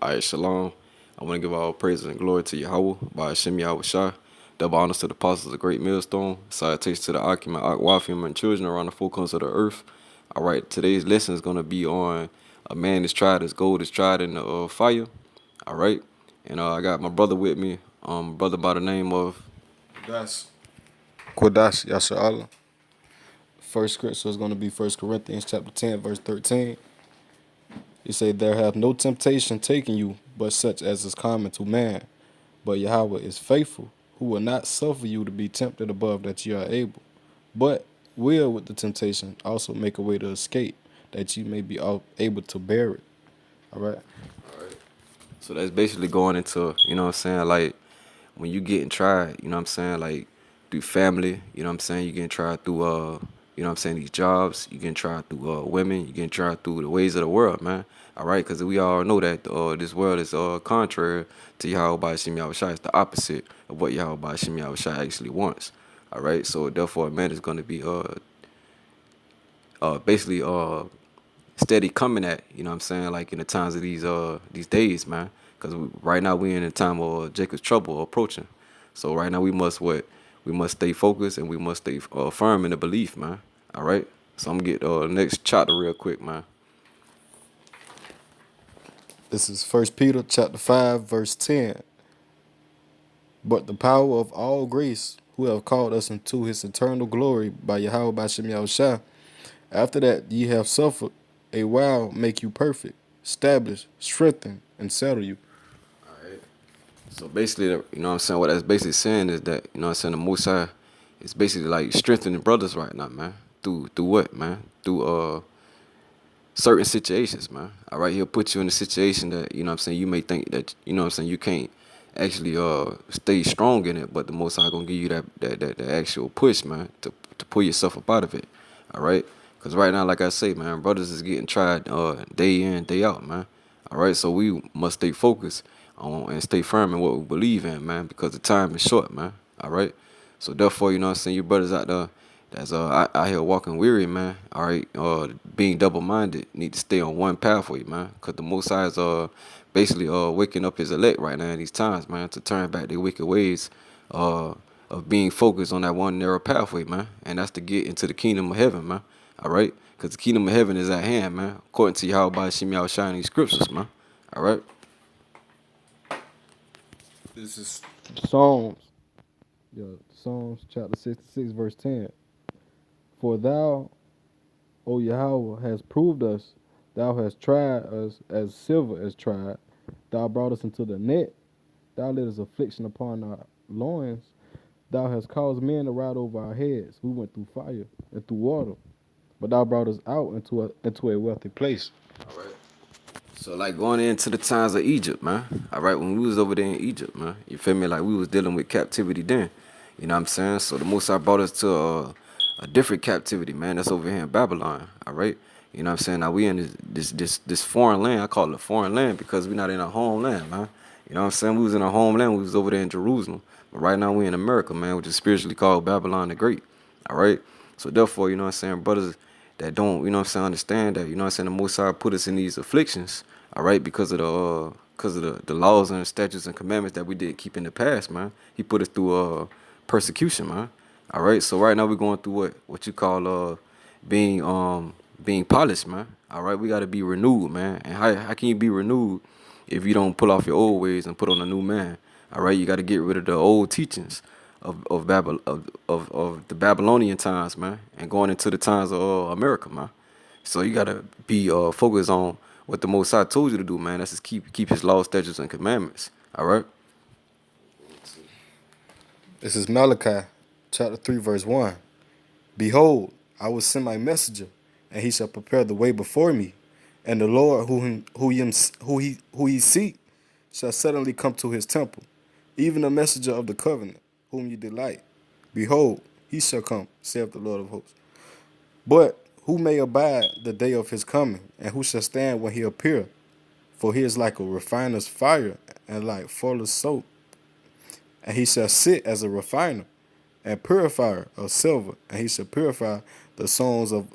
All right, shalom. I want to give all praises and glory to Yahawah by Hashem Yahawah. Double honors to the apostles of Great Millstone. Salutations to the Akim and Akwafim and children around the four corners of the earth. All right, today's lesson is going to be on a man is tried as gold is tried in the fire. All right, and I got my brother with me, brother by the name of. That's Kodash Yasha'Allah. First scripture is going to be 1 Corinthians chapter 10, verse 13. He said, "There hath no temptation taken you, but such as is common to man. But Yahawah is faithful, who will not suffer you to be tempted above that ye are able, but will with the temptation also make a way to escape, that ye may be able to bear it." All right. So that's basically going into, you know what I'm saying, like when you getting tried, you know what I'm saying, like through family, you know what I'm saying, you getting tried through you know what I'm saying, these jobs, you getting tried through women, you getting tried through the ways of the world, man. All right, because we all know that this world is contrary to Yahweh by Shem Yahushua. It's the opposite of what Yahweh by Shem Yahushua actually wants. All right, so therefore, a man is going to be basically steady coming at, you know what I'm saying, like in the times of these days, man. Because right now we in a time of Jacob's trouble approaching. So right now we must stay focused and we must stay firm in the belief, man. All right. So I'm gonna get the next chapter real quick, man. This is 1 Peter chapter 5, verse 10. "But the power of all grace, who have called us into his eternal glory by Yahweh by Shem Yahushua, after that ye have suffered a while, make you perfect, establish, strengthen, and settle you." So basically, you know what I'm saying, what that's basically saying is that, you know what I'm saying, the Most High is basically like strengthening brothers right now, man. Through what, man? Through certain situations, man. All right, he'll put you in a situation that, you know what I'm saying, you may think that, you know what I'm saying, you can't actually stay strong in it, but the Most High gonna give you that actual push, man, to pull yourself up out of it. All right, because right now, like I say, man, brothers is getting tried day in, day out, man. All right, so we must stay focused on and stay firm in what we believe in, man, because the time is short, man. All right, so therefore, you know what I'm saying, you brothers out there that's out here walking weary, man. All right, being double-minded, need to stay on one pathway, man. Cause the Most High is basically waking up His elect right now in these times, man, to turn back their wicked ways, of being focused on that one narrow pathway, man, and that's to get into the kingdom of heaven, man. All right, cause the kingdom of heaven is at hand, man, according to Yahweh by Shem Yahushua in these scriptures, man. All right. This is Psalms, Psalms chapter 66, verse 10. "For thou, O Yahweh, hast proved us. Thou hast tried us as silver is tried. Thou brought us into the net. Thou lettest affliction upon our loins. Thou hast caused men to ride over our heads. We went through fire and through water, but thou brought us out into a wealthy place." All right. So like going into the times of Egypt, man. All right, when we was over there in Egypt, man. You feel me? Like we was dealing with captivity then. You know what I'm saying? So the Most High brought us to a different captivity, man. That's over here in Babylon. All right. You know what I'm saying? Now we in this foreign land. I call it a foreign land because we're not in our homeland, man. You know what I'm saying? We was in our homeland. We was over there in Jerusalem. But right now we in America, man, which is spiritually called Babylon the Great. All right. So therefore, you know what I'm saying, brothers that don't, you know what I'm saying, understand that, you know what I'm saying, the Most High put us in these afflictions, all right, because of the laws and statutes and commandments that we did keep in the past, man. He put us through persecution, man. All right, so right now we're going through what you call being being polished, man. All right, we got to be renewed, man. And how can you be renewed if you don't pull off your old ways and put on a new man? All right, you got to get rid of the old teachings of the Babylonian times, man, and going into the times of America, man. So you gotta be focused on what the Most High told you to do, man. That's just keep His laws, statutes, and commandments. All right. This is Malachi chapter 3, verse 1. "Behold, I will send my messenger, and he shall prepare the way before me. And the Lord who ye seek shall suddenly come to his temple, even the messenger of the covenant, whom ye delight. Behold, he shall come, saith the Lord of hosts. But who may abide the day of his coming, and who shall stand when he appear? For he is like a refiner's fire, and like fuller's soap. And he shall sit as a refiner and purifier of silver, and he shall purify the stones of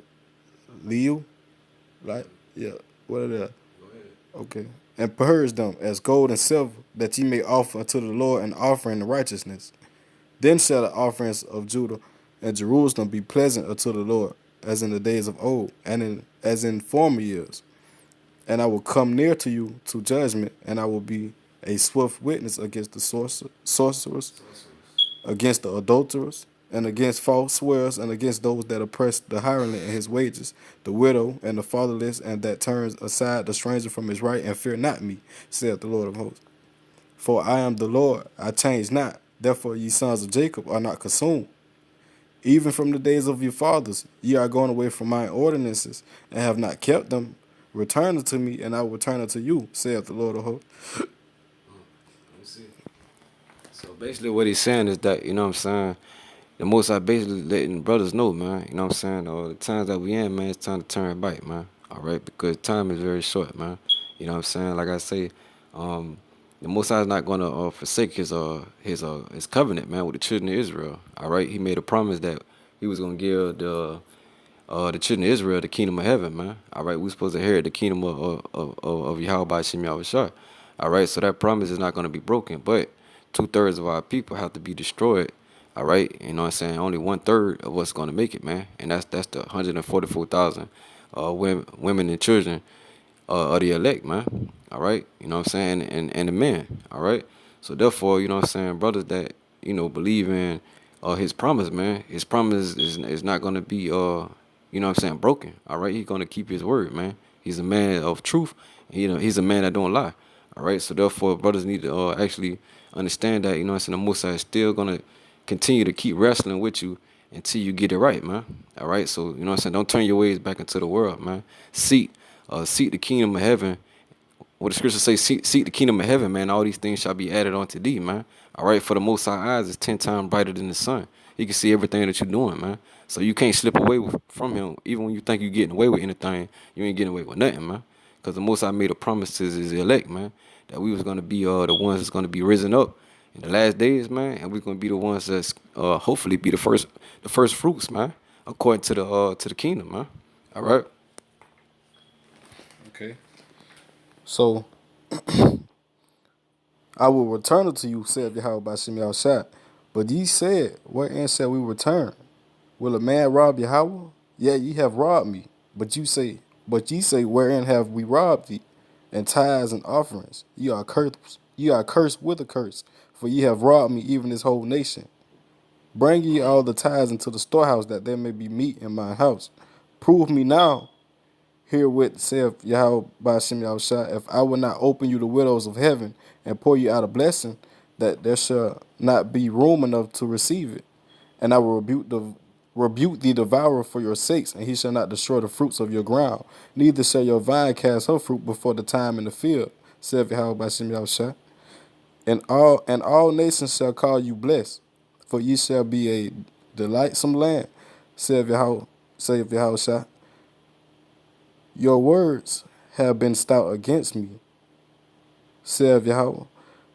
Liu." Right? Yeah. What are they? Okay. And purge them as gold and silver, that ye may offer unto the Lord an offering in righteousness. Then shall the offerings of Judah and Jerusalem be pleasant unto the Lord, as in the days of old, and as in former years. And I will come near to you to judgment, and I will be a swift witness against the sorcerers, against the adulterers, and against false swearers, and against those that oppress the hireling in his wages, the widow and the fatherless, and that turns aside the stranger from his right, and fear not me, saith the Lord of hosts. For I am the Lord, I change not. Therefore ye sons of Jacob are not consumed. Even from the days of your fathers, ye are gone away from my ordinances, and have not kept them. Return unto me, and I will return unto you, saith the Lord of hosts. Let me see. So basically, what he's saying is that, you know what I'm saying, the Most High basically letting brothers know, man, you know what I'm saying, the times that we in, man, it's time to turn back, man. All right, because time is very short, man. You know what I'm saying? Like I say, um, the Most High is not gonna forsake his covenant, man, with the children of Israel. All right, he made a promise that he was gonna give the children of Israel the kingdom of heaven, man. All right, we're supposed to inherit the kingdom of Yahawah by Shem Yahushua. All right, so that promise is not going to be broken, but 2/3 of our people have to be destroyed. All right, you know what I'm saying? Only 1/3 of us going to make it, man, and that's the 144,000 women and children of the elect, man. All right, you know what I'm saying, and the men. All right, so therefore, you know what I'm saying, brothers that believe in his promise, man. His promise is not gonna be you know what I'm saying, broken. All right, he's gonna keep his word, man. He's a man of truth. He's a man that don't lie. All right, so therefore, brothers need to actually understand that, you know what I'm saying, the Most High is still gonna continue to keep wrestling with you until you get it right, man. All right, so you know what I'm saying, don't turn your ways back into the world, man. Seek the kingdom of heaven. What the scriptures say, seek the kingdom of heaven, man. All these things shall be added unto thee, man. All right, for the Most High eyes is 10 times brighter than the sun. He can see everything that you're doing, man. So you can't slip away from him. Even when you think you're getting away with anything, you ain't getting away with nothing, man. Because the Most High made a promise to his elect, man, that we was going to be the ones that's going to be risen up in the last days, man. And we're going to be the ones that's hopefully be the first fruits, man, according to the kingdom, man. All right. Okay. So I will return unto you, saith Yahweh by Shem Yahushua. But ye said, wherein shall we return? Will a man rob Yahweh? Yea, ye have robbed me. But ye say, wherein have we robbed thee? And tithes and offerings. Ye are cursed with a curse, for ye have robbed me, even this whole nation. Bring ye all the tithes into the storehouse, that there may be meat in my house. Prove me now, herewith saith Yahweh by Shem Yahushua, if I will not open you the windows of heaven and pour you out a blessing, that there shall not be room enough to receive it. And I will rebuke the devourer for your sakes, and he shall not destroy the fruits of your ground. Neither shall your vine cast her fruit before the time in the field, saith Yahweh by Shem Yahushua. And all nations shall call you blessed, for ye shall be a delightsome land, saith Yahweh. Your words have been stout against me, saith Yahweh.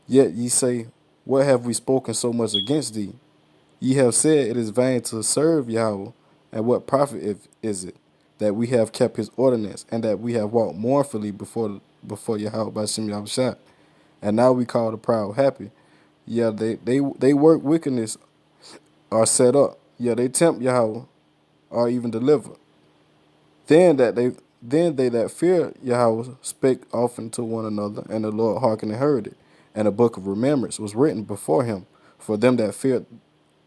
Yet ye say, what have we spoken so much against thee? Ye have said it is vain to serve Yahweh, and what profit is it that we have kept his ordinance, and that we have walked mournfully before Yahweh by Shem Yahushua? And now we call the proud happy. Yeah, they work wickedness, are set up. Yeah, they tempt Yahweh, are even delivered. Then that they then they that fear Yahweh spake often to one another, and the Lord hearkened and heard it. And a book of remembrance was written before him for them that feared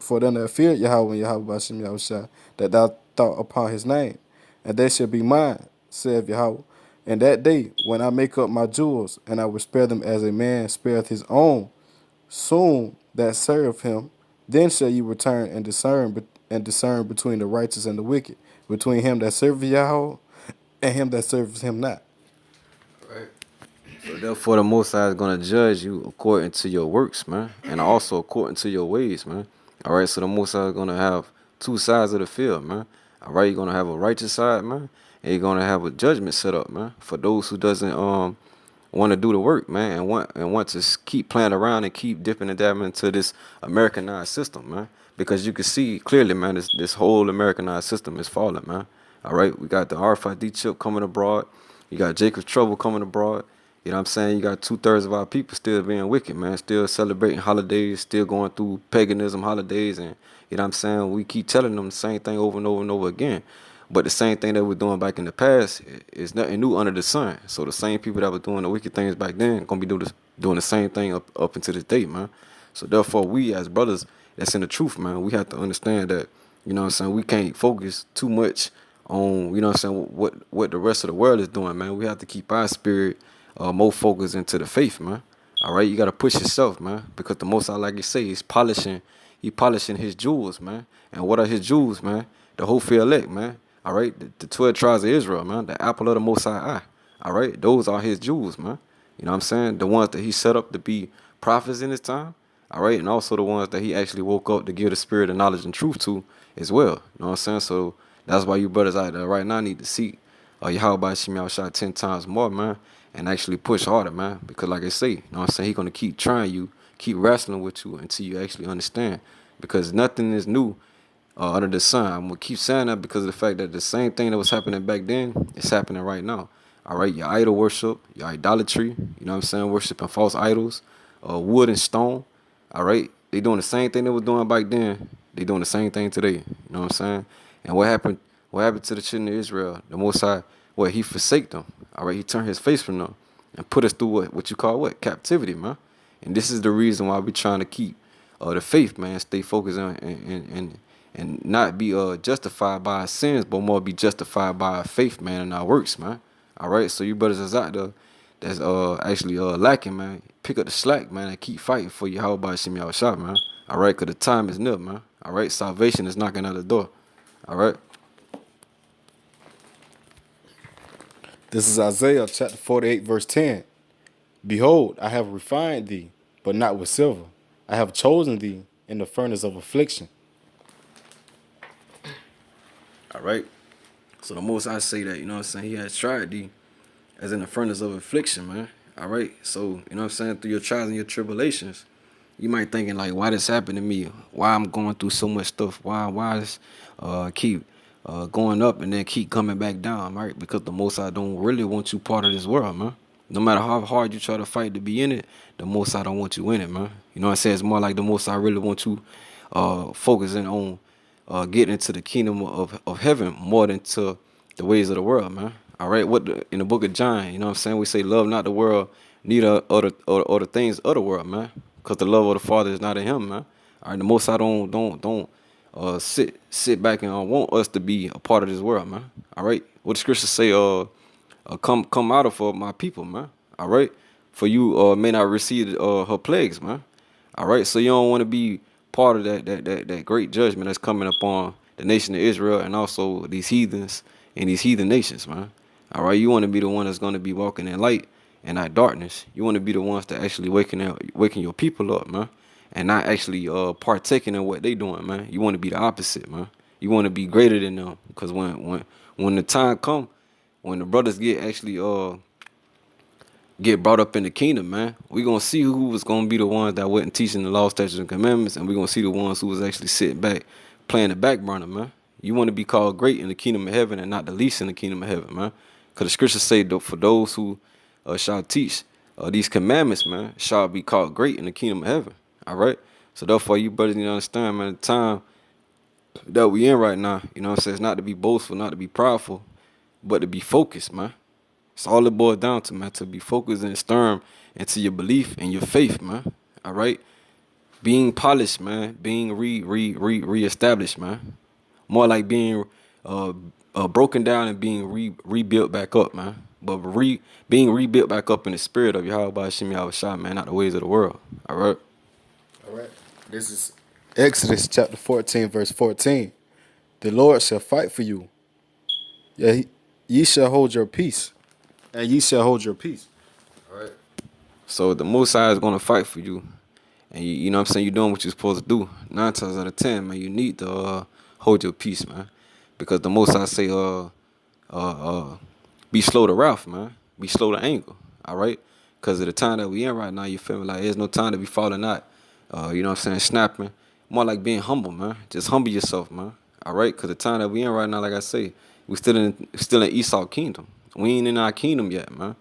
Yahweh and Yahweh by Shem Yahushua, that thou thought upon his name. And they shall be mine, saith Yahweh. And that day when I make up my jewels, and I will spare them as a man spareth his own, soon that serve him, then shall you return and discern between the righteous and the wicked, between him that serveth Yahweh and him that serves him not. Right. So therefore, the Most High is gonna judge you according to your works, man, and also according to your ways, man. All right. So the Most High is gonna have two sides of the field, man. All right. You're gonna have a righteous side, man, and you're gonna have a judgment set up, man, for those who doesn't want to do the work, man, and want to keep playing around and keep dipping and dabbing into this Americanized system, man. Because you can see clearly, man, this whole Americanized system is falling, man. All right. We got the RFID chip coming abroad. You got Jacob's trouble coming abroad. You know what I'm saying? You got 2/3 of our people still being wicked, man. Still celebrating holidays, still going through paganism holidays. And, you know what I'm saying? We keep telling them the same thing over and over and over again. But the same thing that we're doing back in the past is nothing new under the sun. So the same people that were doing the wicked things back then gonna be doing the same thing up until this day, man. So therefore, we as brothers that's in the truth, man, we have to understand that, you know what I'm saying, we can't focus too much on, you know what I'm saying, what the rest of the world is doing, man. We have to keep our spirit more focused into the faith, man. All right, you gotta push yourself, man, because the Most High, like you say, he polishing his jewels, man. And what are his jewels, man? The whole elect, man. All right, the 12 tribes of Israel, man, the apple of the Most High eye. All right, those are his jewels, man. You know what I'm saying? The ones that he set up to be prophets in his time. All right, and also the ones that he actually woke up to give the spirit of knowledge and truth to as well. You know what I'm saying? So that's why you brothers out there right now need to seek Yahawah Shem Yahushua 10 times more, man, and actually push harder, man. Because like I say, you know what I'm saying, he's gonna keep trying you, keep wrestling with you until you actually understand. Because nothing is new under the sun. I'm gonna keep saying that because of the fact that the same thing that was happening back then is happening right now. All right, your idol worship, your idolatry, you know what I'm saying, worshiping false idols, wood and stone. All right, they doing the same thing they was doing back then. They doing the same thing today. You know what I'm saying? And what happened? What happened to the children of Israel? The Most High, what he forsake them. All right, he turned his face from them and put us through what you call what captivity, man. And this is the reason why we trying to keep the faith, man. Stay focused on and not be justified by our sins, but more be justified by our faith, man, and our works, man. All right, so you brothers is out there that's actually lacking, man. Pick up the slack, man, and keep fighting for your Yahawah Shem Yahushua, man. All right, cause the time is near, man. All right, salvation is knocking at the door. All right. This is Isaiah chapter 48, verse 10. Behold, I have refined thee, but not with silver. I have chosen thee in the furnace of affliction. All right. So the most I say that, you know what I'm saying, he has tried thee as in the furnace of affliction, man. All right. So, you know what I'm saying, through your trials and your tribulations, you might thinking like, why this happened to me? Why I'm going through so much stuff? Why this keep going up and then keep coming back down, right? Because the Most High don't really want you part of this world, man. No matter how hard you try to fight to be in it, the Most High don't want you in it, man. You know what I'm saying? It's more like the Most High really want you focusing on getting into the kingdom of heaven more than to the ways of the world, man. All right, in the book of John, you know what I'm saying? We say, love not the world, neither or the things of the world, man. Because the love of the Father is not in him, man. All right, the Most High don't sit back and want us to be a part of this world, man. All right, what the scriptures say, come out of my people, man. All right, for you may not receive her plagues, man. All right, so you don't want to be part of that great judgment that's coming upon the nation of Israel and also these heathens and these heathen nations, man. All right, you want to be the one that's going to be walking in light and not darkness. You want to be the ones that actually waking your people up, man, and not actually partaking in what they doing, man. You want to be the opposite, man. You want to be greater than them, because when the time come, when the brothers get brought up in the kingdom, man, we gonna see who was gonna be the ones that wasn't teaching the law, statutes, and commandments, and we gonna see the ones who was actually sitting back, playing the back burner, man. You want to be called great in the kingdom of heaven and not the least in the kingdom of heaven, man. Because the scriptures say, for those who shall teach these commandments, man, shall be called great in the kingdom of heaven. All right. So therefore, you brothers need to understand, man, the time that we in right now, you know what I'm saying, it's not to be boastful, not to be proudful, but to be focused, man. It's all it boils down to, man, to be focused and stern into your belief and your faith, man. All right? Being polished, man. Being reestablished, man. More like being broken down and being rebuilt back up, man. But being rebuilt back up in the spirit of Yahawah Shem Yahushua, man, not the ways of the world. All right? All right. This is Exodus chapter 14, verse 14. The Lord shall fight for you. Yeah, ye shall hold your peace. And ye shall hold your peace. All right. So the Most High is going to fight for you. And you know what I'm saying, you're doing what you're supposed to do. 9 times out of 10, man, you need to hold your peace, man. Because the Most High say, be slow to wrath, man. Be slow to anger, all right? Because of the time that we in right now, you feel me? Like, there's no time to be falling out, you know what I'm saying, snapping. More like being humble, man. Just humble yourself, man, all right? Because the time that we in right now, like I say, we still in Esau kingdom. We ain't in our kingdom yet, man.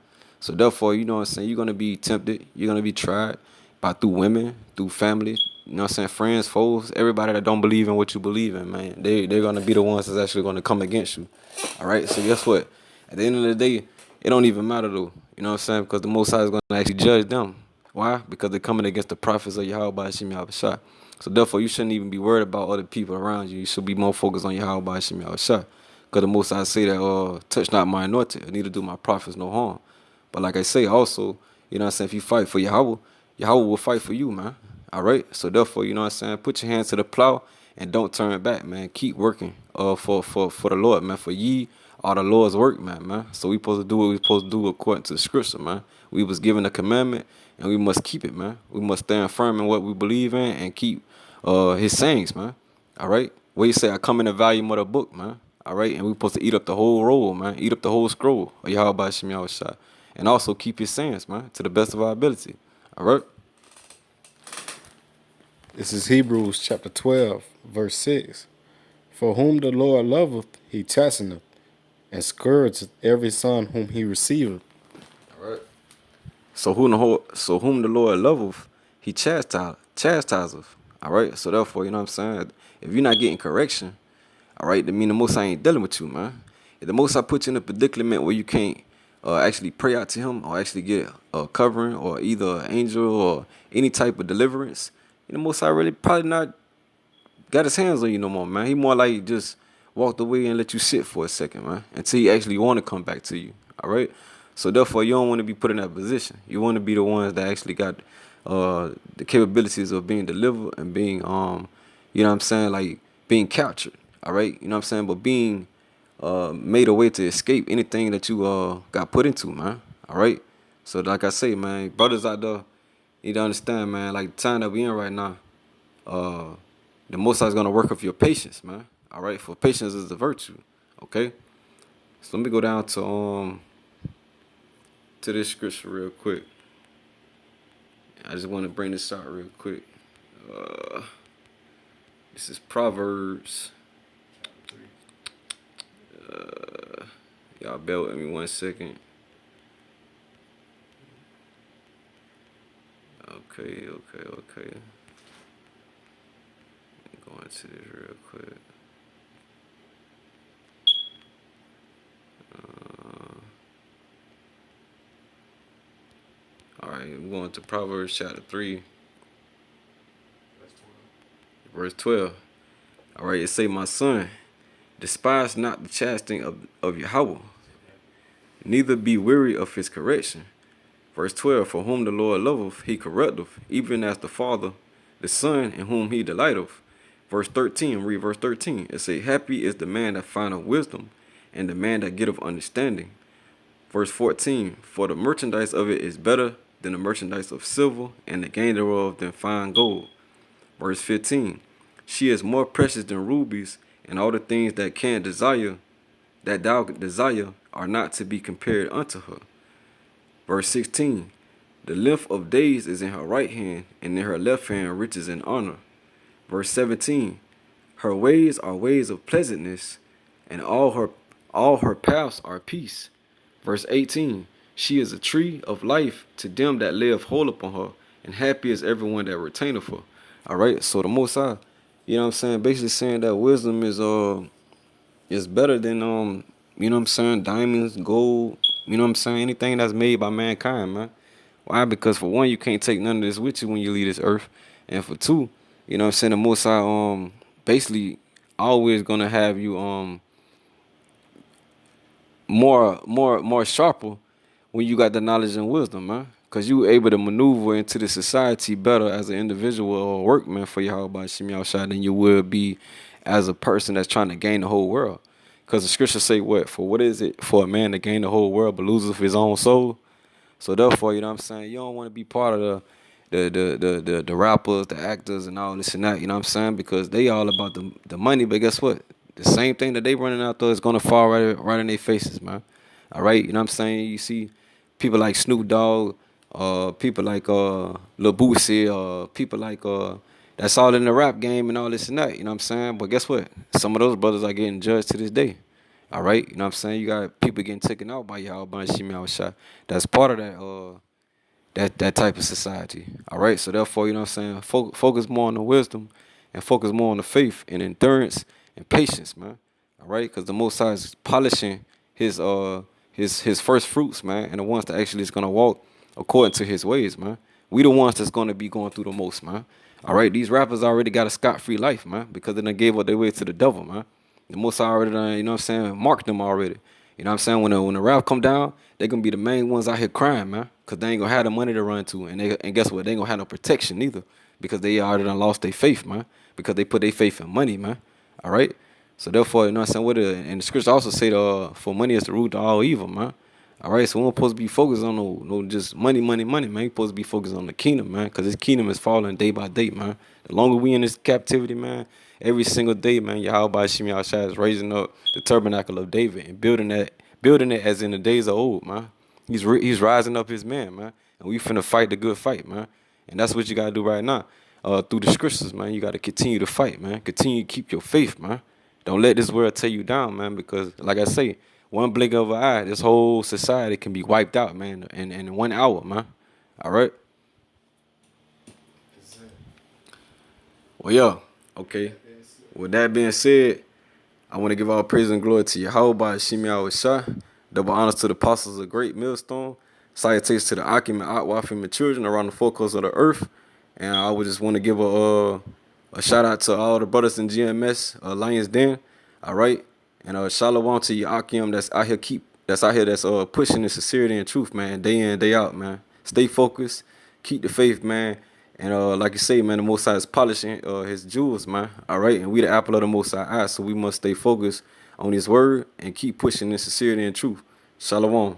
So therefore, you know what I'm saying, you're gonna be tempted, you're gonna be tried by through women, through family, you know what I'm saying, friends, foes, everybody that don't believe in what you believe in, man. They're gonna be the ones that's actually gonna come against you. All right. So guess what? At the end of the day, it don't even matter though. You know what I'm saying? Because the Most High is gonna actually judge them. Why? Because they're coming against the prophets of Yahawah Hashem Yahushua. So therefore, you shouldn't even be worried about other people around you. You should be more focused on Yahawah Hashem Yahushua. Because the Most High say that, touch not my anointed, neither do my prophets no harm. But like I say, also, you know what I'm saying, if you fight for Yahawah, Yahawah will fight for you, man. All right? So therefore, you know what I'm saying, put your hands to the plow and don't turn back, man. Keep working for the Lord, man. For ye are the Lord's work, man. So we supposed to do what we supposed to do according to the scripture, man. We was given a commandment and we must keep it, man. We must stand firm in what we believe in and keep his sayings, man. All right? What you say, I come in the volume of the book, man. All right? And we supposed to eat up the whole roll, man. Eat up the whole scroll of Yahweh Shem Yahushua. And also keep his sayings, man, to the best of our ability. All right? This is Hebrews chapter 12, verse 6. For whom the Lord loveth, he chasteneth, and scourgeth every son whom he receiveth. All right. So whom the Lord loveth, he chastiseth. All right. So therefore, you know what I'm saying? If you're not getting correction, all right, that mean the Most High ain't dealing with you, man. If the Most High put you in a predicament where you can't actually pray out to him or actually get a covering or either an angel or any type of deliverance, you know, Most High really probably not got his hands on you no more, man. He more like just walked away and let you sit for a second, man, until he actually want to come back to you. All right. So therefore, you don't want to be put in that position. You want to be the ones that actually got the capabilities of being delivered and being you know what I'm saying, like being captured. All right. You know what I'm saying, but being made a way to escape anything that you got put into, man. All right. So like I say, man, brothers out there need to understand, man. Like the time that we in right now, uh, the Most High is gonna work with your patience, man. All right, for patience is a virtue. Okay, so let me go down to this scripture real quick. I just want to bring this out real quick. This is Proverbs. Y'all bear with me 1 second. Okay. Go into this real quick. All right, I'm going to Proverbs chapter 3, verse 12. All right, it say, my son, despise not the chastening of Yahawah, neither be weary of his correction. Verse 12, for whom the Lord loveth, he correcteth, even as the father, the son in whom he delighteth. Verse 13, read verse 13. It say, happy is the man that findeth wisdom, and the man that getteth understanding. Verse 14, for the merchandise of it is better than the merchandise of silver, and the gain thereof than fine gold. Verse 15, she is more precious than rubies, and all the things that thou desire, are not to be compared unto her. Verse 16, the length of days is in her right hand, and in her left hand riches and honor. Verse 17, her ways are ways of pleasantness, and all her paths are peace. Verse 18, she is a tree of life to them that live hold upon her, and happy is everyone that retaineth her. All right, so the Most High, you know what I'm saying, basically saying that wisdom is better than you know what I'm saying, diamonds, gold, you know what I'm saying, anything that's made by mankind, man. Why? Because for one, you can't take none of this with you when you leave this earth, and for two, you know what I'm saying, the Most High basically always gonna have you more sharper when you got the knowledge and wisdom, man. Cause you able to maneuver into the society better as an individual or workman for Yahawah Shem Yahushua than you would be as a person that's trying to gain the whole world. Cause the scriptures say what? For what is it for a man to gain the whole world but loses his own soul? So therefore, you know what I'm saying, you don't want to be part of the rappers, the actors, and all this and that. You know what I'm saying? Because they all about the money. But guess what? The same thing that they running out there is gonna fall right in their faces, man. All right, you know what I'm saying? You see people like Snoop Dogg, people like Lil Boosie, people like that's all in the rap game and all this and that. You know what I'm saying? But guess what? Some of those brothers are getting judged to this day. All right, you know what I'm saying? You got people getting taken out by Yahawah and Shimei. That's part of that type of society. All right, so therefore, you know what I'm saying? Focus more on the wisdom and focus more on the faith and endurance and patience, man. All right, because the Most High is polishing his first fruits, man, and the ones that actually is gonna walk according to His ways, man. We the ones that's gonna be going through the most, man. All right, these rappers already got a scot-free life, man, because they done gave up their way to the devil, man. The Most High already done, you know what I'm saying, marked them already. You know what I'm saying? When the rap come down, they gonna be the main ones out here crying, man. Cause they ain't gonna have the money to run to. And guess what? They ain't gonna have no protection either. Because they already done lost their faith, man. Because they put their faith in money, man. All right? So therefore, you know what I'm saying? And the scripture also say for money is the root of all evil, man. All right, so we're supposed to be focused on no just money, man. We're supposed to be focused on the kingdom, man, because this kingdom is falling day by day, man. The longer we in this captivity, man, every single day, man, Yahawah Shimi Shai is raising up the tabernacle of David and building it as in the days of old, man. He's rising up his man, man, and we finna fight the good fight, man. And that's what you gotta do right now. Through the scriptures, man, you gotta continue to fight, man. Continue to keep your faith, man. Don't let this world tear you down, man, because like I say, one blink of an eye, this whole society can be wiped out, man, in 1 hour, man. All right? Well, yeah, okay. With that being said, I want to give all praise and glory to Yahawah Shimi Shai. Double honors to the apostles of great millstone. Salutations to the Akim and Atwafim and children around the four corners of the earth. And I would just want to give a shout out to all the brothers in GMS, Lions Den. All right. And shalom to your Akim that's out here that's pushing the sincerity and truth, man, day in, day out, man. Stay focused, keep the faith, man. And like you say, man, the Most High is polishing his jewels, man. All right, and we the apple of the Most High eye, so we must stay focused on His word and keep pushing in sincerity and truth. Shalom.